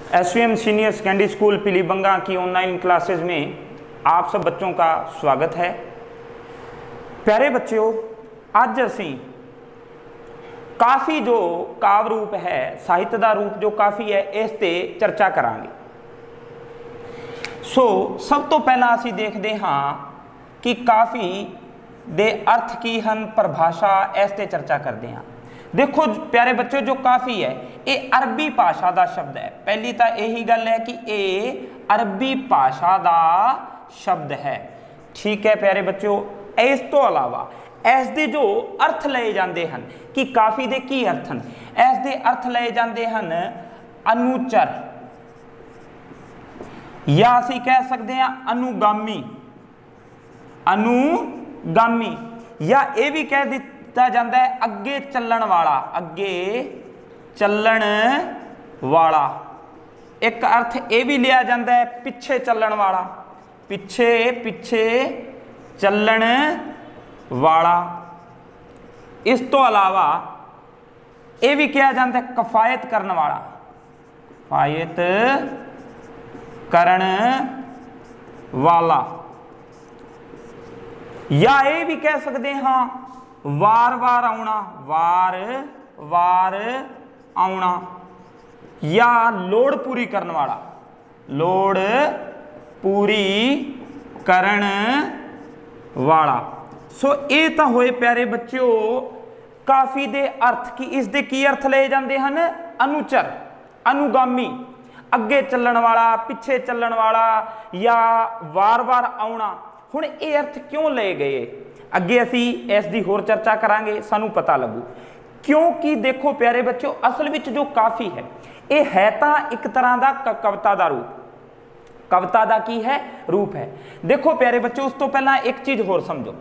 SVM senior secondary school Pilibanga की online classes में आप सब बच्चों का स्वागत है। प्यारे बच्चों, आज असी काफ़ी जो काव्य रूप है, साहित्य का रूप जो काफ़ी है, इस ते चर्चा करांगे। सब तो पहला असी देखते हाँ कि काफ़ी दे अर्थ की हन, परिभाषा इस ते चर्चा करते हैं। देखो प्यारे बच्चों, जो काफ़ी है ये अरबी भाषा का शब्द है। पहली तो यही गल है कि ये अरबी भाषा का शब्द है, ठीक है प्यारे बच्चों। इस तो अलावा इस दे जो अर्थ लए जाते हैं कि काफ़ी दे की अर्थ हैं, इस दे अर्थ लए जाते हैं अनुचर, या असी कह सकते हैं अनुगामी, अनुगामी, या ये भी कह दिता जाता है अगे चलण वाला, अगे चलण वाला। एक अर्थ ये भी लिया जाता है पिछे चलण वाला, पिछे पिछे चलण वाला। इस तो अलावा ये भी कहा जाता है कफायत करने वाला, कफायत करण वाला, या ये भी कह सकते हाँ वार वार आउना, वार वार आउना, या लोड़ पूरी करने वाला, लोड़ पूरी करण वाला। ये तो होए प्यारे बच्चों काफ़ी दे अर्थ, कि इस दे की अर्थ ले जाते हैं अनुचर, अनुगामी, अगे चलण वाला, पिछे चलण वाला, या वार वार आउना। हुण ये अर्थ क्यों ले गए, अगे असी इसकी होर चर्चा करांगे, सानू पता लगू। क्योंकि देखो प्यारे बच्चों, असल विच जो काफ़ी है ये है तो एक तरह का कविता का रूप, कविता का की है रूप है। देखो प्यारे बच्चों, उस तो पहला एक चीज़ होर समझो,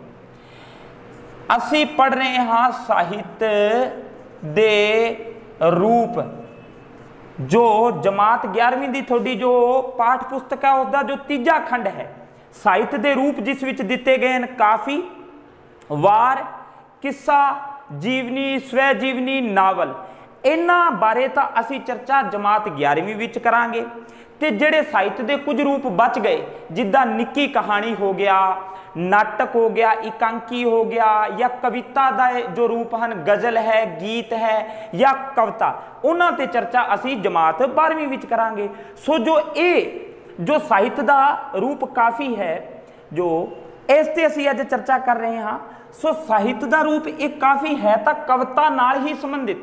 असी पढ़ रहे हाँ साहित्य दे रूप, जो जमात 11वीं की थोड़ी जो पाठ पुस्तक है उसका जो तीजा खंड है, साहित्य दे रूप जिस विच दिते गए हैं काफ़ी, वार, किस्सा, जीवनी, स्वै जीवनी, नावल। इन्हां बारे तो असी चर्चा जमात 11वीं विच करांगे। ते जिहड़े साहित्य दे कुछ रूप बच गए, जिद्दां निक्की कहानी हो गया, नाटक हो गया, एकांकी हो गया, या कविता का जो रूप हैं, गज़ल है, गीत है, या कविता, उन्हां ते चर्चा असी जमात 12वीं विच करांगे। जो साहित्य का रूप काफ़ी है, जो इस ते असी अज चर्चा कर रहे हाँ। साहित्य का रूप एक काफ़ी है तो कविता नाल ही संबंधित,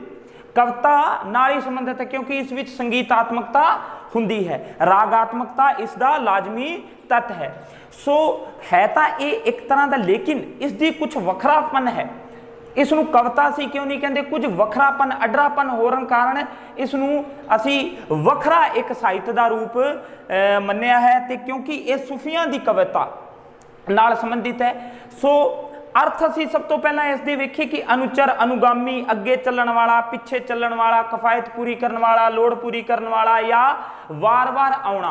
कविता नाल ही संबंधित है, क्योंकि इस विच संगीतात्मकता हुंदी है, रागात्मकता इसका लाजमी तत्व है। है तो ये एक तरह का, लेकिन इसकी कुछ वखरापन है। इसनूं कविता असीं क्यों नहीं कहते, कुछ वखरापन, अडरापन होने कारण इसनूं असी वखरा एक साहित्य का रूप मन्निया है। तो क्योंकि ये सूफियां की कविता नाल संबंधित है। अर्थ असी सब तो पहला इसके वेखिए कि अनुचर, अनुगामी, अगे चलण वाला, पिछे चलण वाला, कफायत पूरी करने वाला, लोड़ पूरी करने वाला, या वार वार आउना।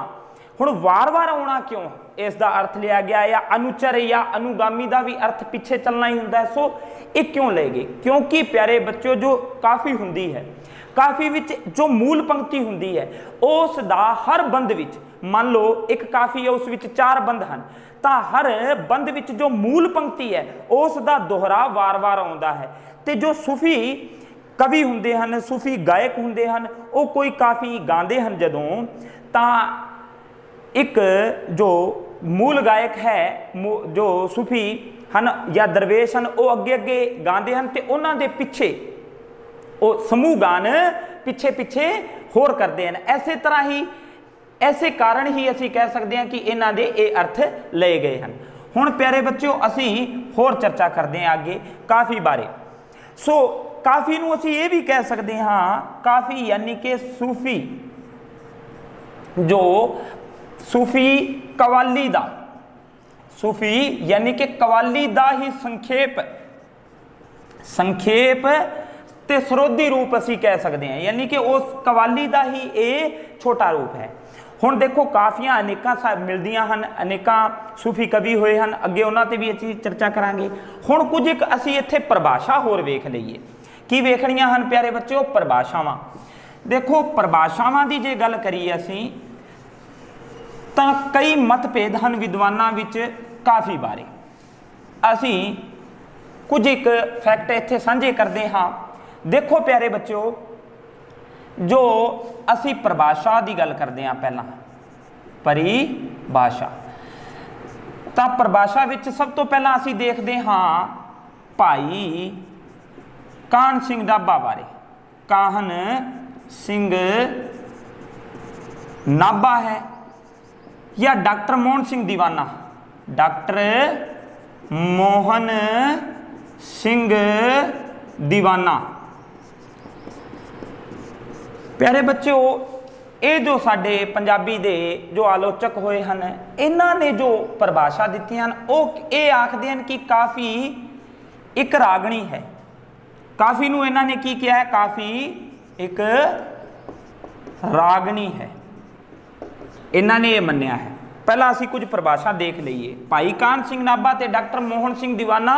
हुण वार वार आउना क्यों इसका अर्थ लिया गया, या अनुचर या अनुगामी का भी अर्थ पिछे चलना ही होंदा है। ये क्यों ले गए, क्योंकि प्यारे बच्चों जो काफ़ी हुंदी है, काफ़ी विच जो मूल पंक्ति हुंदी है उसका हर बंद विच, मान लो एक काफ़ी है उस विच 4 बंद हैं, तो हर बंद विच जो मूल पंक्ति है उसका दोहरा वार वार आउंदा है। तो जो सूफी कवि हुंदे हैं, सूफी गायक हुंदे हैं, वो कोई काफ़ी गाते हैं जदों, तो एक जो मूल गायक है, जो सूफी हैं या दरवेश हैं, वो अगे अगे गाते हैं, तो उन्होंने पिछे वो समूह गान पिछे पिछे होर करते हैं। ऐसे तरह ही, ऐसे कारण ही असी कह सकते हैं कि इन्हां दे ये अर्थ लए गए हैं। हुण प्यारे बच्चों असी होर चर्चा करते हैं आगे काफ़ी बारे। काफ़ी नूं असी ये भी कह सकते हाँ, काफ़ी यानी कि सूफी, जो सूफी कवाली दा, सूफी यानी कि कवाली दा ही संखेप ते सरोधी रूप असी कह सकते हैं, यानी कि उस कवाली का ही ये छोटा रूप है। हुण देखो काफियां अनेकां मिलदियां हैं, अनेकां सूफी कवि होए हैं, अगे उन्हां ते भी असीं चर्चा करांगे। हुण कुछ एक असीं इत्थे परिभाषा होर वेख लईए, की वेखणियां हैं प्यारे बच्चों, परिभाषावां। देखो परिभाषावां की जे गल करिए असीं तां कई मतभेद हैं विद्वानां विच काफ़ी बारे। असीं कुछ एक फैक्ट इत्थे साझे करते हाँ। देखो प्यारे बच्चों, जो असी परिभाषा की गल करते हैं, पहला परिभाषा, तो परिभाषा विच सब तो पहला असी देखते हाँ भाई काहन सिंह नाभा बारे। काहन सिंह नाभा है या डॉक्टर मोहन सिंह दीवाना। डॉक्टर मोहन सिंह दीवाना। प्यारे बच्चों, ये जो साडे पंजाबी दे जो आलोचक होए हैं, इन्हां ने जो परिभाषा दी हैं वो ये आखते हैं कि काफ़ी एक रागणी है। काफ़ी नूं इन्हां ने की किया है, काफ़ी एक रागणी है, इन्हां ने ये मन्निया है। पहला असी कुछ परिभाषा देख लीए। भाई काहन सिंह नाभा ते डॉक्टर मोहन सिंह दीवाना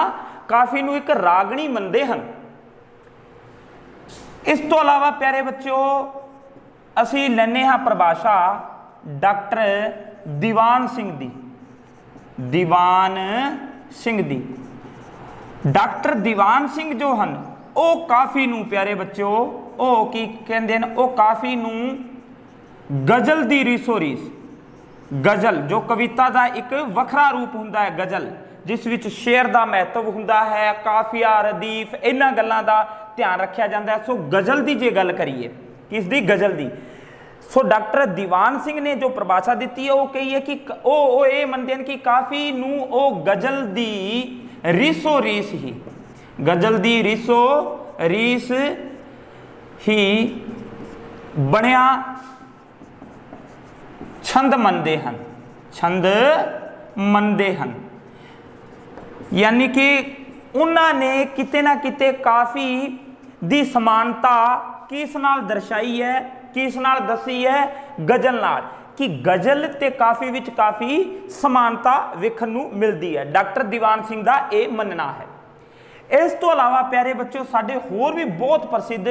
काफ़ी नूं एक रागणी मनते हैं। इस तो अलावा प्यारे बच्चों असी लैने हाँ परिभाषा डॉक्टर दीवान सिंह दी। दीवान सिंह दी। डॉक्टर दीवान सिंह जो हैं वो काफ़ी नूं प्यारे बच्चों वो की कहते हैं, वो काफ़ी नूं गज़ल दी रीसो रीस। गज़ल जो कविता का एक वखरा रूप हुंदा है, गज़ल जिस विच शेर का महत्व हुंदा है, काफिया रदीफ, इन्हां गल्लां दा ध्यान रखा जाता है। सो गज़ल की जे गल करिए, किस दी? गज़ल दी। सो डॉक्टर दीवान सिंह ने जो परिभाषा दी है वो कही है कि वो ये मनते हैं कि काफ़ी नूं वो गज़ल दी रीसो रीस ही, गज़ल दी रीसो रीस ही बनिया छंद मनते हैं। छंद मनते हैं यानी कि उन्होंने किते ना किते काफ़ी दी समानता किस नाल दर्शाई है, किस नाल दसी है? गज़ल नाल, कि गज़ल ते काफ़ी विच काफ़ी समानता वेखण नूं मिलती है। डॉक्टर दीवान सिंह का यह मनना है। इस तो अलावा प्यारे बच्चों साडे होर भी बहुत प्रसिद्ध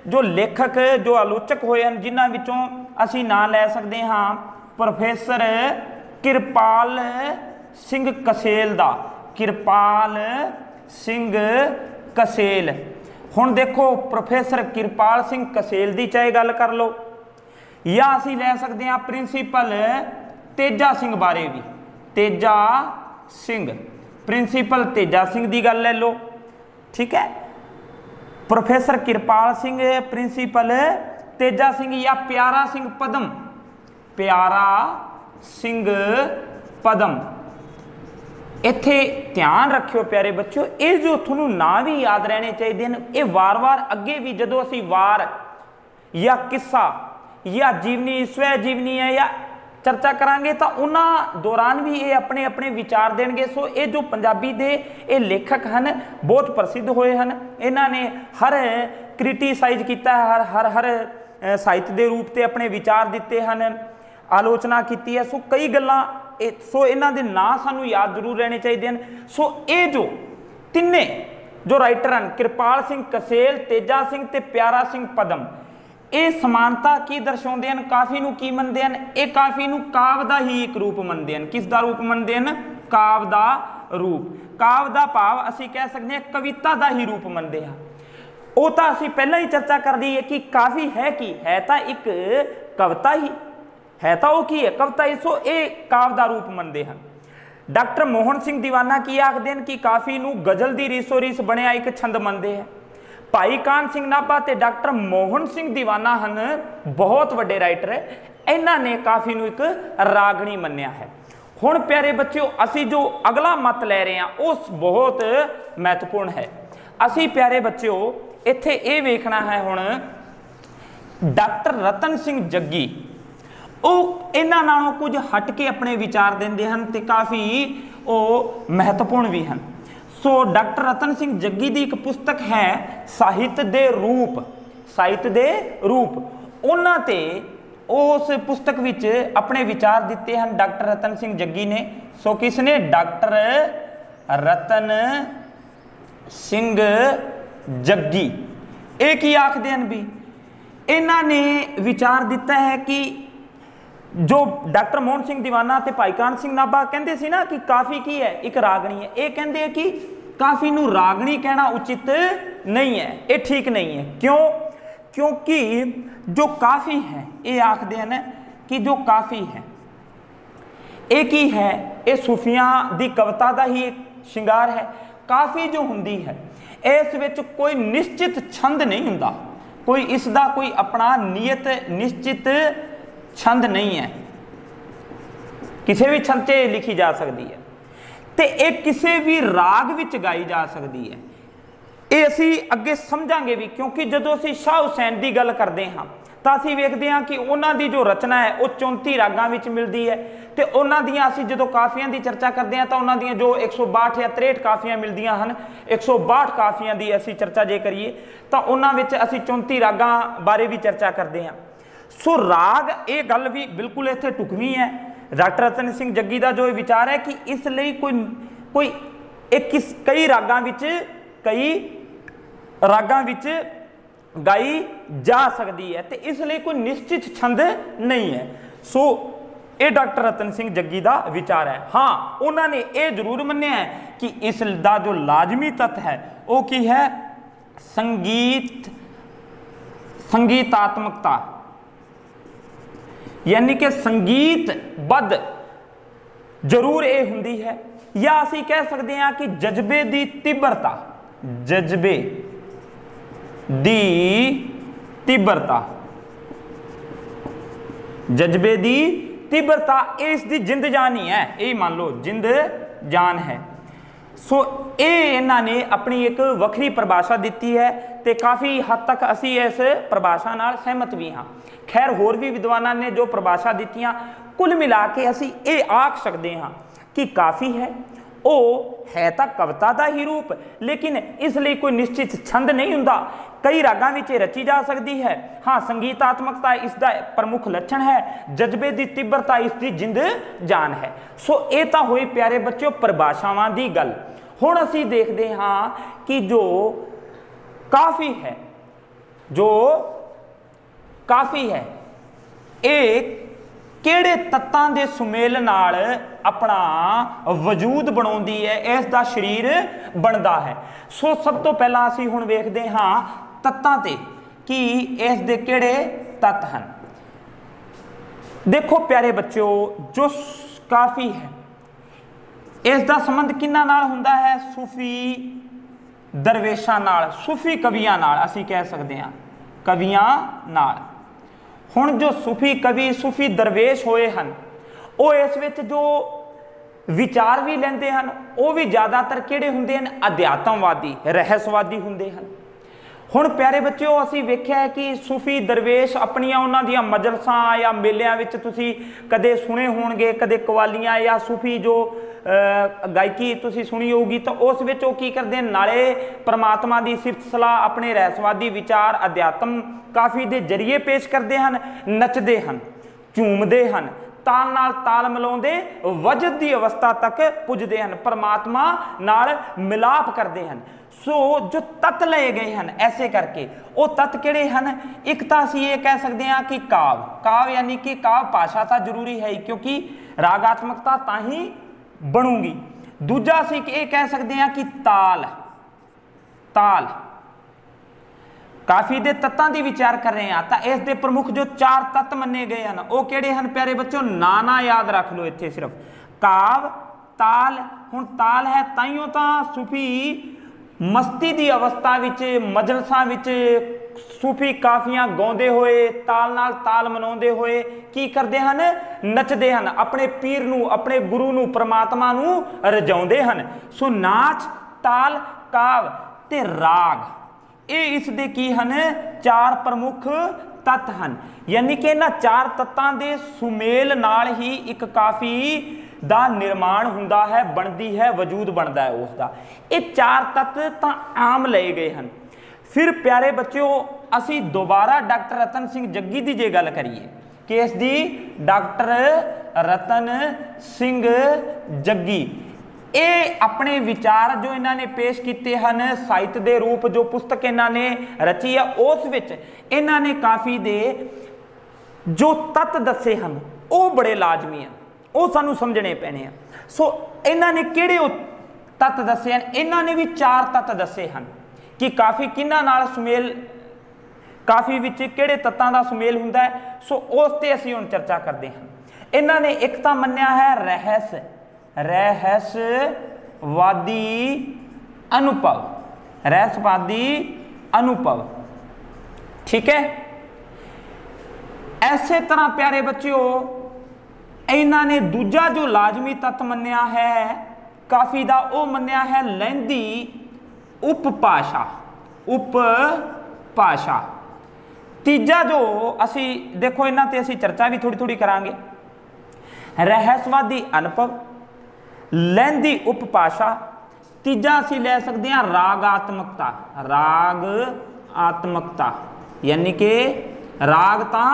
जो लेखक जो आलोचक होए हैं, जिन्हां विचों असीं नाम लै सकते हाँ प्रोफेसर किरपाल सिंह कसेल दा। किरपाल सिंह कसेल। हुण देखो प्रोफेसर किरपाल सिंह कसेल की चाहे गल कर लो या असी लै सकते हैं प्रिंसीपल तेजा सिंह बारे भी। तेजा सिंह, प्रिंसीपल तेजा सिंह की गल ले लो, ठीक है। प्रोफेसर किरपाल सिंह, प्रिंसीपल तेजा सिंह या प्यारा सिंह पदम। प्यारा सिंह पदम। इत्थे ध्यान रखियो प्यारे बच्चों, ये जो थोनू ना भी याद रहने चाहिए हैं, ये वार वार अगे भी जदों असीं वार या किस्सा या जीवनी स्वै जीवनी है या चर्चा करांगे तो उन्हां दौरान भी ये अपने अपने विचार देंगे। सो ये जो पंजाबी दे ये लेखक हैं बहुत प्रसिद्ध होए हैं। इन्हां ने हर क्रिटिसाइज किया है, हर हर साहित्य के रूप से अपने विचार दिते हैं, आलोचना की है। सो कई गल्लां सो इन्हां दे नाम सानू याद जरूर रहने चाहिए हैं। सो ये जो तिन्ने जो राइटर हैं किरपाल सिंह कसेल, तेजा सिंह ते प्यारा सिंह पदम, ये समानता की दर्शाते हैं? काफ़ी नूं की मनते हैं? ये काफ़ी नूं काव दा ही एक रूप मनते हैं। किस दा रूप मनते हैं? काव दा रूप। काव दा भाव असी कह सकते हैं कविता दा ही रूप मनते हैं। वो तो असी पहला ही चर्चा कर दी है कि काफ़ी है की है तो एक कविता ही है, तो वो की है? कविता ही। सो ये काव दा रूप मनते हैं। डॉक्टर मोहन सिंह दीवाना की आखते हैं कि काफ़ी नूं गज़ल दी रीसो रीस बनिया एक छंद मनते हैं। भाई काहन सिंह नाभा ते डॉक्टर मोहन सिंह दीवाना हैं बहुत वड्डे राइटर है, इन्हां ने काफ़ी नूं एक रागणी मन्निया है। हुण प्यारे बच्चों असी जो अगला मत लै रहे हैं उस बहुत महत्वपूर्ण है। असी प्यारे बच्चों इत्थे ये वेखना है हुण डॉक्टर रतन सिंह जग्गी वो इन्हां नालों कुछ हट के अपने विचार देंदे हैं ते काफ़ी वो महत्वपूर्ण भी हैं। सो डॉक्टर रतन सिंह जग्गी की एक पुस्तक है साहित्य दे रूप। साहित्य दे रूप उन्हां ते उस पुस्तक विच अपने विचार दिते हैं डॉक्टर रतन सिंह जग्गी ने। सो किसने? डॉक्टर रतन सिंह जग्गी। एक ही आखते हैं भी इन्हां ने विचार दिता है कि जो डॉक्टर मोहन सिंह दीवाना ते भाई कान सिंह नाभा कहते सी ना कि काफ़ी की है एक रागणी है, ये कहते हैं कि काफ़ी नूं रागणी कहना उचित नहीं है, ये ठीक नहीं है। क्यों? क्योंकि जो काफ़ी है ये आखते हैं कि जो काफ़ी है एक ही है, ये सूफियां दी कविता का ही एक श्रृंगार है। काफ़ी जो हुंदी है इस विच कोई निश्चित छंद नहीं हुंदा, कोई इसका कोई अपना नियत निश्चित छंद नहीं है, किसी भी छंद से लिखी जा सकती है तो एक किसी भी राग विच गाई जा सकती है। ये असी अगे समझांगे भी, क्योंकि जदों असी शाह हुसैन की गल करते हाँ तो असी वेखते हैं कि उन्हों की जो रचना है वो 34 रागां विच मिलती है, तो उन्हों दियां असी जो काफियां की चर्चा करते हैं तो उन्हों दियां जो 162 या 63 काफियां मिलदियां हैं, 162 काफियां की असी चर्चा जे करिए तो उन्होंने विच असी 34 रागां बारे भी चर्चा करते हैं। सो राग ये गल भी बिल्कुल इत्थे ढुकवीं है। डॉक्टर रतन सिंह जग्गी का जो विचार है कि इसलिए कोई एक कई रागां विच गाई जा सकती है, तो इसलिए कोई निश्चित छंद नहीं है। सो ये डॉक्टर रतन सिंह जग्गी का विचार है। हाँ, उन्होंने ये जरूर मन्निया है कि इसका जो लाजमी तत्व है वो की है, संगीतात्मकता, यानी कि संगीतबद्ध जरूर ये हुंदी है, या असी कह सकते हैं कि जज्बे की तीव्रता, जज्बे दी तीव्रता, जज्बे दी तीव्रता इसकी जिंद जान ही है, यही मान लो जिंद जान है। सो ये इन्होंने अपनी एक वक्री परिभाषा दी है तो काफ़ी हद तक असी इस परिभाषा नाल सहमत भी हाँ। खैर होर भी विद्वानों ने जो परिभाषा दित्तियां, कुल मिला के असी ये आख सकते हाँ कि काफ़ी है वो है तो कविता का ही रूप, लेकिन इसलिए कोई निश्चित छंद नहीं हुंदा, कई रागां विच रची जा सकती है। हाँ, संगीतात्मकता इसका प्रमुख लक्षण है, जज्बे की तीव्रता इसकी जिंद जान है। सो ये तो हुई प्यारे बच्चों परिभाषावां की गल। हुण असी देखते हाँ कि जो काफ़ी है, जो काफ़ी है एक किहड़े तत्तां दे सुमेल नाल अपना वजूद बनाउंदी है, इसका शरीर बनता है। सो सब तो पहला असी हुण वेखदे हाँ तत्तां ते कि इस दे किहड़े तत्त हैं। देखो प्यारे बच्चों, जो काफ़ी है इसका संबंध किन्हां नाल हुंदा है? सूफी दरवेशां नाल, सूफी कवियां नाल, असी कह सकते हैं कवियां नाल। हुण जो सूफी कवि सूफी दरवेश होए हैं वो इस विच जो विचार भी लेंदे हैं वो भी ज़्यादातर किहड़े हुंदे हैं? अध्यात्मवादी, रहस्यवादी हुंदे हैं। हुण प्यारे बच्चों असी वेख्या है कि सूफी दरवेश अपनियां उन्हां दियां मजलसां या मेलियां विच तुसी कदे सुने होणगे, कदे कवालियां या सूफी जो गायकी तुसी सुनी होगी, तो उस विच वो की करदे हैं, नाले परमात्मा की सिफत सलाह अपने रहस्यवादी विचार अध्यात्म काफ़ी दे जरिए पेश करते हैं, नचते हैं, झूमते हैं, ताल नाल ताल मिलाउंदे वजद की अवस्था तक पुजते हैं, परमात्मा नाल मिलाप करते हैं। सो जो तत्त लए गए हैं ऐसे करके वो तत्त किहड़े हैं? एक तो असीं ये कह सकते हैं कि काव यानी कि काव भाषा तो जरूरी है ही, क्योंकि रागात्मकता ताही बनूगी। दूजा असीं ये कह सकते हैं कि ताल काफ़ी दे तत्तां दी विचार कर रहे हैं, तो इस दे प्रमुख जो 4 तत्त मन्ने गए हैं वो किहड़े हैं प्यारे बच्चों? ना याद रख लो इत्थे सिर्फ काव ताल। हुण ताल है ताइयों तां सूफी मस्ती की अवस्था विच मजलसां विच सूफी काफियां गाउंदे होए ताल नाल ताल मनाउंदे होए की करदे हन? नचदे हन, अपने पीर नूं अपने गुरु नूं परमात्मा नूं रजाउंदे हन। सो नाच ताल काव ते राग ये इस दे की हन 4 प्रमुख तत्त हैं, यानी कि इन्हां 4 तत्तां दे सुमेल नाल ही एक काफ़ी दा निर्माण हुंदा है, बनती है, वजूद बनता है उसका। ये 4 तत्त तां आम लए गए हैं। फिर प्यारे बच्चों असी दोबारा डॉक्टर रतन सिंह जग्गी की जे गल करिए कि इस दी डॉक्टर रतन सिंह जग्गी ये अपने विचार जो इन्होंने पेश किए हैं साहित्य के रूप जो पुस्तक इन्होंने रची है उस विच इन्होंने काफ़ी दे जो तत्त दसे हैं वो बड़े लाजमी हैं, वो सानू समझने पैने हैं। सो इन्होंने किहड़े तत्त दसे हैं, इन्होंने भी 4 तत्त दसे हैं कि काफ़ी किन्हां नाल सुमेल, काफ़ी विच किहड़े तत्तां दा सुमेल हुंदा है। सो उस ते असीं हुण चर्चा करते हैं। इन्होंने एक तो मन्निया है रहस्यवादी अनुभव, रहस्यवादी अनुभव, ठीक है। ऐसे तरह प्यारे बच्चों इन्होंने दूजा जो लाजमी तत्त मन्निया है काफ़ी दा वो मन्निया है लैंदी उपभाषा, उपभाषा। तीजा जो असी देखो इन्हां ते असी चर्चा भी थोड़ी थोड़ी करांगे। रहस्यवादी अनुभव, लैंदी उपभाषा, तीजा असी ले सकते हैं रागात्मकता, राग आत्मकता यानी कि राग तां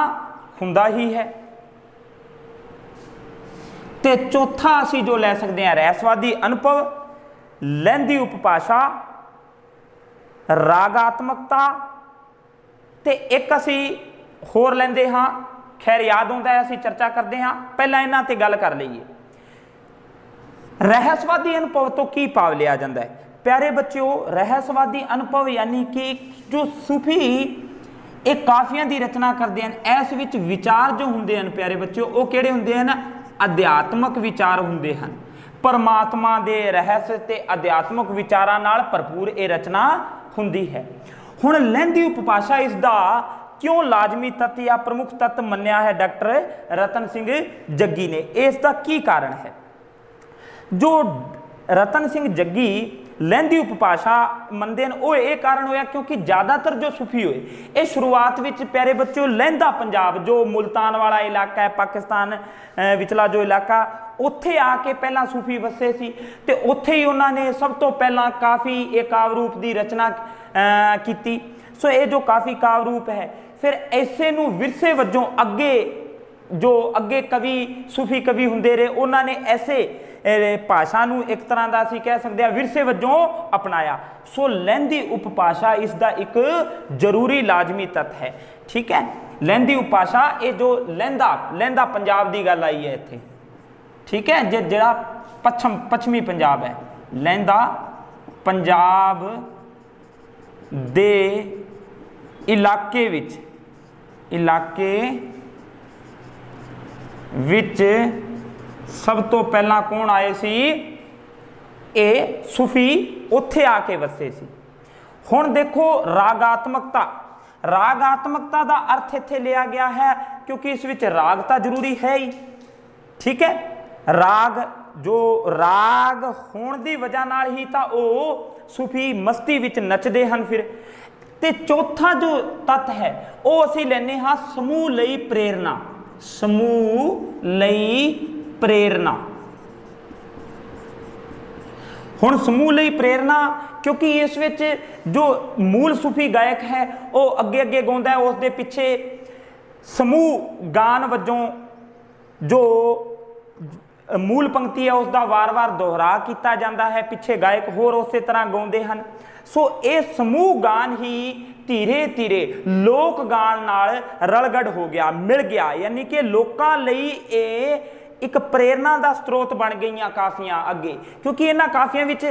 हुंदा ही है। ते चौथा असी जो ले सकते हैं रहस्यवादी अनुभव, लैंदी उपभाषा, रागात्मकता, ते एक असी होर लेंदे हाँ, खैर याद होंदा है असी चर्चा करते हाँ, पहला इन्हां ते गल कर लईए। रहस्यवादी अनुभव तो की भाव लिया जाता है प्यारे बच्चों? रहस्यवादी अनुभव यानी कि जो सूफी एक काफियां की रचना करते हैं इस विच विचार जो होंदे हैं प्यारे बच्चों वो किहड़े होंदे हैं? अध्यात्मक विचार होंदे हैं। परमात्मा दे रहस्य ते अध्यात्मक विचारां नाल भरपूर ये रचना हुंदी है। हुण लैंदी उपभाषा इसका क्यों लाजमी तत्त या प्रमुख तत्त मन्निया है डॉक्टर रतन सिंह जग्गी ने? इसका की कारण है? जो रतन सिंह जग्गी लैंदी उपभाषा मनते हैं वो ये कारण होया क्योंकि ज़्यादातर जो सूफी हुए ये शुरुआत में प्यारे बच्चों लहंदा पंजाब जो मुल्तान वाला इलाका है पाकिस्तान विचला जो इलाका उत्थे आके पहला सूफी वसे सी ते उत्थे ही उन्होंने सब तो पहला काफ़ी एक कावरूप की रचना की। सो ये जो काफ़ी कावरूप है फिर ऐसे नूं विरसे वजों अगे जो अगे कवि सूफी कवि हुंदे रहे उन्होंने ऐसे भाषा नूं एक तरह का असीं कह सकते हैं विरसे वजों अपनाया। सो लैंदी उपभाषा इसका एक जरूरी लाजमी तत्त है, ठीक है। लैंदी उपभाषा ये जो लहंदा पंजाब की गल आई है इत्थे, ठीक है, जिहड़ा पश्चिमी पंजाब है लहंदा पंजाब दे इलाके विच सब तो पहला कौन आए सी? ए सूफी उत्थे आके वसे सी। हुण देखो रागात्मकता, रागात्मकता का अर्थ इत्थे लिया गया है क्योंकि इस विच रागता जरूरी है ही, ठीक है। राग जो राग होने की वजह नाल ही तो वो सूफी मस्ती विच नचदे हन। फिर ते चौथा जो तत्त है वो असीं लैने हाँ समूह लई प्रेरणा, समूह लई प्रेरणा। हुण समूह लई प्रेरणा क्योंकि इस विच जो मूल सूफी गायक है वो अगे अगे गाउंदा है, उस दे पिछे समूह गान वजों जो मूल पंक्ति है उसका वार वार दोहरा किया जाता है, पिछे गायक होर उस तरह गाउंदे हन। सो ये समूह गान ही धीरे धीरे लोक गान नाल रलगड़ हो गया, मिल गया, यानी कि लोकां लई एक प्रेरणा का स्रोत बन गई काफियां अगे, क्योंकि इन्हां काफियां विच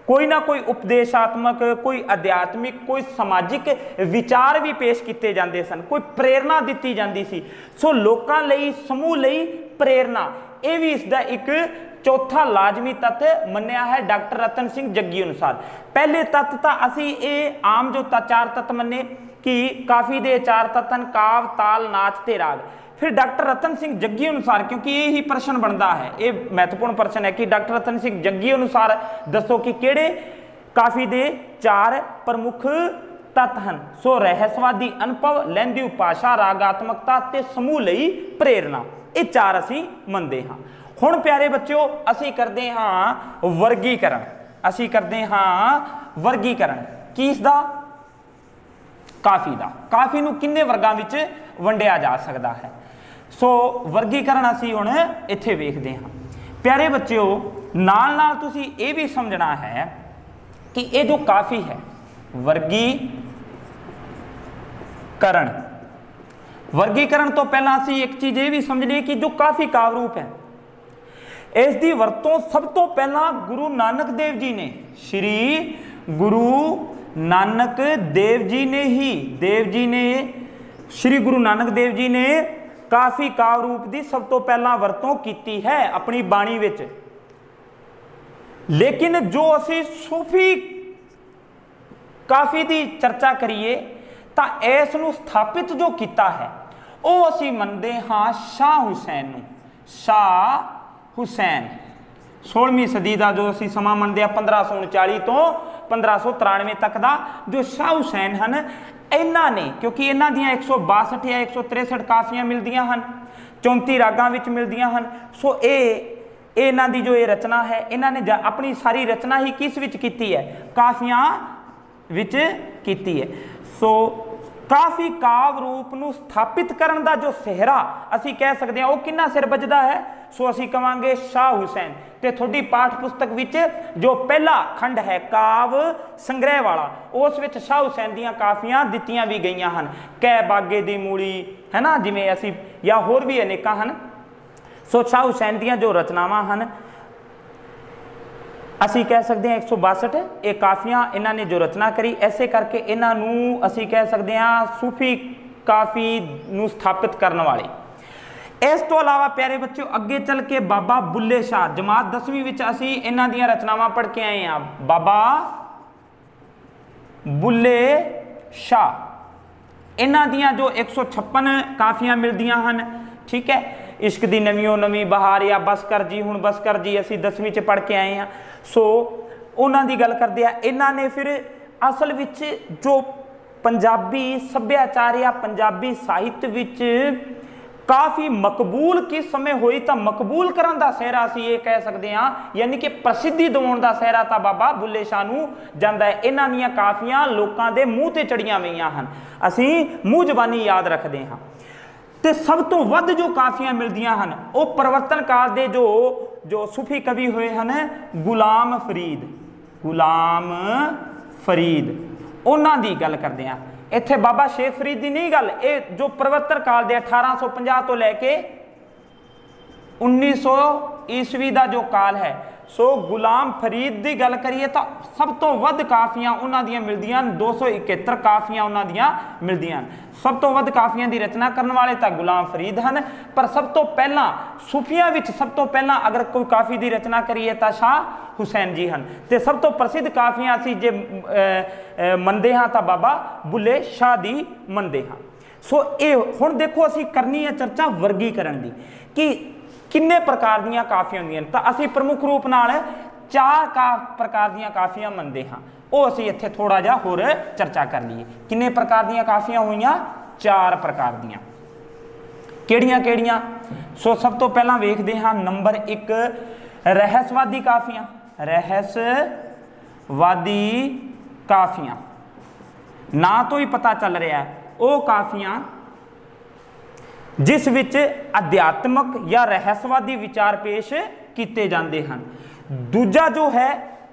कोई ना कोई उपदेशात्मक, कोई आध्यात्मिक, कोई समाजिक विचार भी पेश किए जाते सन, कोई प्रेरणा दी जाती सी। सो लोकां लई समूह लई प्रेरणा ये भी इसका एक चौथा लाजमी तत्त मन्निया है डॉक्टर रतन सिंह जग्गी अनुसार। पहले तत्त तो असी ये आम जो 4 तत्त मन्ने कि काफ़ी दे 4 तत्त हैं काव ताल नाच ते राग। फिर डॉक्टर रतन सिंह जग्गी अनुसार, क्योंकि ये ही प्रश्न बनता है, ये महत्वपूर्ण प्रश्न है कि डॉक्टर रतन सिंह जग्गी अनुसार दसो कि किहड़े काफ़ी दे 4 प्रमुख तत्त हैं। सो रहस्यवादी अनुभव, लैंदी उपभाषा, रागात्मकता ते समूह लई प्रेरणा, ये 4 असी मनते हाँ। हुण प्यारे बच्चों असी करते हाँ वर्गीकरण, असी करते हाँ वर्गीकरण किसदा? काफ़ी दा। काफ़ी नूं किन्ने वर्गां विच वंडिया जा सकता है? सो वर्गीकरण असी हुण इत्थे वेखदे हाँ। प्यारे बच्चों नाल नाल तुसी ये भी समझना है कि ये जो काफी है वर्गीकरण, वर्गीकरण तो पहला असी एक चीज ये भी समझ ली कि जो काफी कावरूप है इस दी वरतों सब तो पहला गुरु नानक देव जी ने, श्री गुरु नानक देव जी ने ही, श्री गुरु नानक देव जी ने काफी कावरूप दी सब तो पहला वरतों कीती है अपनी बाणी विच। लेकिन जो असी सूफी काफी दी चर्चा करिए तो इस नूं स्थापित जो किया है वो असी मनते हाँ शाह हुसैन नूं। शाह हुसैन 16वीं सदी का जो असी समा मनते हैं 1539 तो 1593 तक का जो शाह हुसैन हैं इन्हां ने, क्योंकि इन्हां दियां 162 या 163 काफियां मिलदियां हन, 34 रागां विच मिलदियां हन। सो इन्हां दी जो ये रचना है इन्हां ने अपनी सारी रचना ही किस विच कीती है, काफियां विच कीती है। सो काफी काव रूप नूं स्थापित करन दा जो सेहरा असी कह सकते हैं वो किन्ना सिर बजदा है। सो असी कहांगे शाह हुसैन। ते थोड़ी पाठ पुस्तक विच जो पहला खंड है काव संग्रह वाला उस विच शाह हुसैन दियां काफियां दित्तियां भी गईयां हन, कै बागे दी मूड़ी है ना, जिवें असी या होर भी अनेकां हन। सो शाह हुसैन दियां जो रचनावां हन असी कह सकते हैं 162 ये काफियां इन्हां ने जो रचना करी, ऐसे करके इन्हां नूं असी कह सकते हैं सूफी काफी नूं स्थापित करने वाले। इस तो अलावा प्यारे बच्चों अगे चल के बाबा बुल्ले शाह जमात 10वीं विच असी इन्हां दियां रचनावां पढ़ के आए हैं। बाबा बुल्ले शाह इन्हां दियां जो 156 काफियां मिलदियां हन, ठीक है। इश्क दी नवीओ नवी बहार या बस कर जी हुण बस कर जी असी 10वीं च पढ़ के आए हैं। सो उन्हां दी गल करदे आ इन्हां ने फिर असल विच जो पंजाबी सभ्याचार या पंजाबी साहित्य विच काफ़ी मकबूल किस समय हुई तो मकबूल करन दा सहरा असीं ये कह सकते हैं, यानी कि प्रसिद्धि दिवाउण दा सहरा तो बाबा बुल्ले शाह नूं जांदा है। इन्हां दीयां काफियां लोकां दे मूँह ते चढ़ियां होईयां हन, असीं मूँह जबानी याद रखते हैं। तो सब तो वध जो काफियां मिलदियां हन वो परिवर्तन काल दे जो सूफी कवि हुए हैं गुलाम फरीद उन्हां दी गल करते हैं। इत्थे बाबा शेख फरीद की नहीं गल, ये जो परिवर्तन काल दे 1850 तो लैके 1900 ईस्वी का जो काल है। सो गुलाम फरीद की गल करिए तो सब तो वध काफियां उन्हां दियां मिलदियां 271 काफियां उन्हां दियां मिलदियां। सब तो वध काफियां की रचना करने वाले तो गुलाम फरीद हैं, पर सब तो पहला सूफियां विच सब तो पहला अगर कोई काफी की रचना करिए तो शाह हुसैन जी हैं। तो सब तो प्रसिद्ध काफियां असीं जे मनते हाँ तो बाबा बुल्ले शाह की मनते हाँ। सो ये हुण देखो असीं करनी है चर्चा वर्गीकरण की कि किन्ने प्रकार दीयां काफियां होंदियां। तो असीं प्रमुख रूप नाल 4 प्रकार दीयां काफियां मनते हाँ, वो असीं इत्थे थोड़ा जिहा होर चर्चा कर लीए। किन्ने प्रकार दीयां काफियां होईयां? 4 प्रकार दीयां। किहड़ियां किहड़ियां? सो सब तो पहला वेखदे हाँ नंबर 1 रहस्यवादी काफियां। रहस्यवादी काफियां ना तो ही पता चल रहा है वो काफियां जिस विच अध्यात्मक या रहस्यवादी विचार पेश किए जाते हैं। दूजा जो है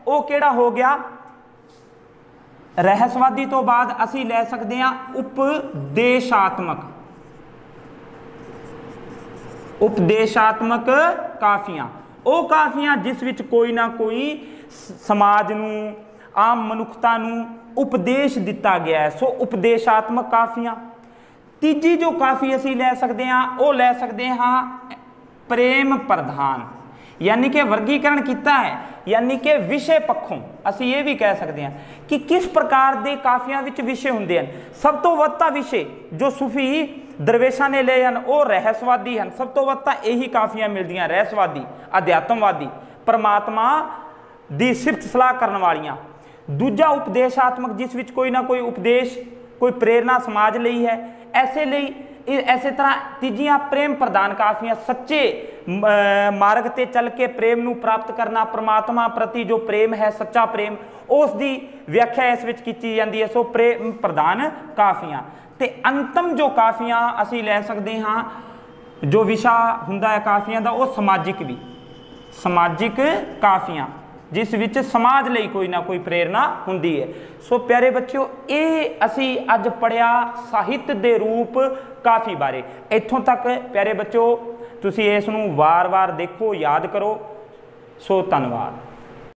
वो केड़ा हो गया, रहस्यवादी तो बाद असी लै सकते हैं उपदेशात्मक काफियां। वो काफियां जिस विच कोई ना कोई समाज नूं आम मनुखता नूं उपदेश दिता गया है। सो उपदेशात्मक काफियां। तीजी जो काफी असी लै सकते हैं वो लै सकते हाँ प्रेम प्रधान, यानी कि वर्गीकरण किया है, यानी कि विषय पक्षों असी ये भी कह सकते हैं कि किस प्रकार के काफियां विच विषय होंदे हैं। सब तो वधता विषय जो सूफी दरवेशां ने ले हैं वो रहस्यवादी हैं। सब तो वधता यही काफियां मिलदियां रहस्यवादी, अध्यात्मवादी, परमात्मा दी सिफत सलाह करने वालियां। दूजा उपदेशात्मक जिस विच कोई ना कोई उपदेश कोई प्रेरणा समाज लई है। ऐसे तरह तीजियां प्रेम प्रधान काफियां सच्चे मार्ग ते चल के प्रेम नूं प्राप्त करना, परमात्मा प्रति जो प्रेम है सच्चा प्रेम उसकी व्याख्या इस विच कीती जाती है। सो प्रेम प्रधान काफियां। ते अंतम जो काफियां असी लै सकते हाँ जो विशा हुंदा है काफियां दा वो समाजिक भी। समाजिक काफियां जिस विच समाज लई कोई ना कोई प्रेरणा हुंदी है। सो प्यारे बच्चों, ये असी अज पढ़िया साहित्य दे रूप काफी बारे। इत्थों तक प्यारे बच्चों तुसी इस नूं वार वार देखो, याद करो। सो धन्नवाद।